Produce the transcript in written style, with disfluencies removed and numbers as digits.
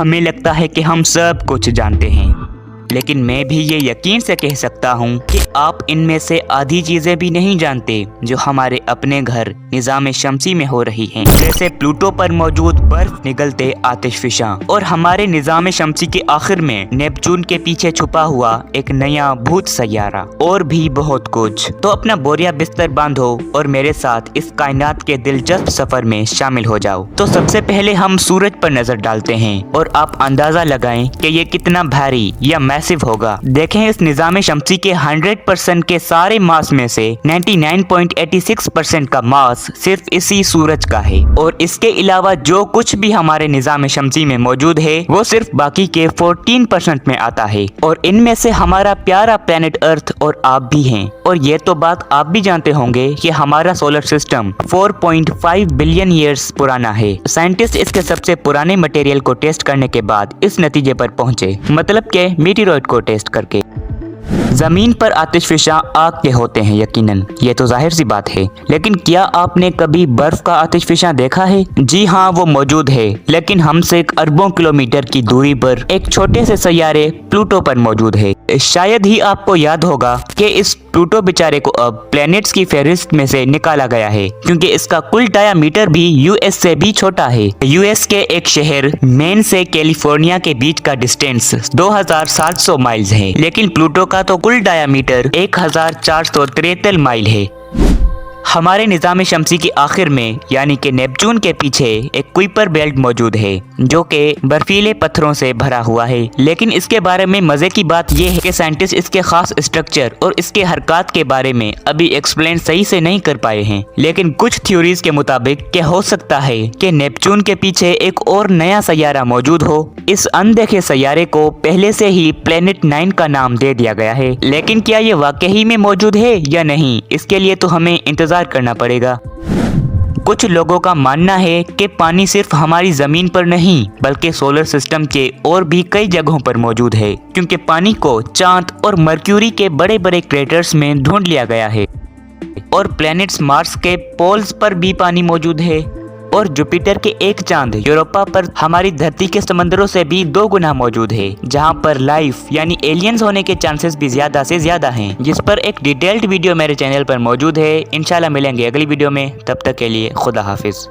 हमें लगता है कि हम सब कुछ जानते हैं, लेकिन मैं भी ये यकीन से कह सकता हूँ कि आप इनमें से आधी चीजें भी नहीं जानते जो हमारे अपने घर निज़ाम शमसी में हो रही हैं, जैसे प्लूटो पर मौजूद बर्फ निगलते आतिशफिशां और हमारे निज़ाम शमसी के आखिर में नेपच्यून के पीछे छुपा हुआ एक नया भूत सैयारा, और भी बहुत कुछ। तो अपना बोरिया बिस्तर बांधो और मेरे साथ इस कायनात के दिलचस्प सफर में शामिल हो जाओ। तो सबसे पहले हम सूरज पर नजर डालते हैं और आप अंदाजा लगाएं कि ये कितना भारी या मैसिव होगा। देखें, इस निज़ाम शमसी के 100% के सारे मास में से 99.86% का मास सिर्फ इसी सूरज का है, और इसके अलावा जो कुछ भी हमारे निज़ाम शमसी में मौजूद है वो सिर्फ बाकी के 14% में आता है, और इनमें से हमारा प्यारा प्लेनेट अर्थ और आप भी हैं। और ये तो बात आप भी जानते होंगे कि हमारा सोलर सिस्टम 4.5 बिलियन ईयर्स पुराना है। साइंटिस्ट इसके सबसे पुराने मटेरियल को टेस्ट करने के बाद इस नतीजे पर पहुंचे, मतलब के मीटेरॉइड को टेस्ट करके। जमीन पर आतिशफिशां आग के होते हैं, यकीनन ये तो जाहिर सी बात है, लेकिन क्या आपने कभी बर्फ का आतिशफिशां देखा है? जी हाँ, वो मौजूद है, लेकिन हमसे अरबों किलोमीटर की दूरी पर एक छोटे से सैयारे प्लूटो पर मौजूद है। शायद ही आपको याद होगा कि इस प्लूटो बेचारे को अब प्लैनेट्स की फहरिस्त में से निकाला गया है, क्योंकि इसका कुल डायामीटर भी यूएस से भी छोटा है। यूएस के एक शहर मेन से कैलिफोर्निया के बीच का डिस्टेंस 2700 माइल्स है, लेकिन प्लूटो का तो कुल डायामीटर 1473 माइल है। हमारे निज़ाम शमसी के आखिर में यानी कि नेपच्यून के पीछे एक कुइपर बेल्ट मौजूद है जो कि बर्फीले पत्थरों से भरा हुआ है, लेकिन इसके बारे में मज़े की बात यह है कि साइंटिस्ट इसके खास स्ट्रक्चर और इसके हरकत के बारे में अभी एक्सप्लेन सही से नहीं कर पाए हैं। लेकिन कुछ थ्योरीज के मुताबिक कि हो सकता है कि नेपच्यून के पीछे एक और नया सैयारा मौजूद हो। इस अनदेखे सैयारे को पहले से ही प्लेनेट 9 का नाम दे दिया गया है, लेकिन क्या ये वाकई में मौजूद है या नहीं, इसके लिए तो हमें इंतजार करना पड़ेगा। कुछ लोगों का मानना है कि पानी सिर्फ हमारी जमीन पर नहीं बल्कि सोलर सिस्टम के और भी कई जगहों पर मौजूद है, क्योंकि पानी को चांद और मर्क्यूरी के बड़े बड़े क्रेटर्स में ढूंढ लिया गया है, और प्लैनेट्स मार्स के पोल्स पर भी पानी मौजूद है, और जुपिटर के एक चांद यूरोपा पर हमारी धरती के समंदरों से भी 2 गुना मौजूद है, जहां पर लाइफ यानी एलियंस होने के चांसेस भी ज्यादा से ज्यादा हैं, जिस पर एक डिटेल्ड वीडियो मेरे चैनल पर मौजूद है। इंशाल्लाह मिलेंगे अगली वीडियो में, तब तक के लिए खुदा हाफिज।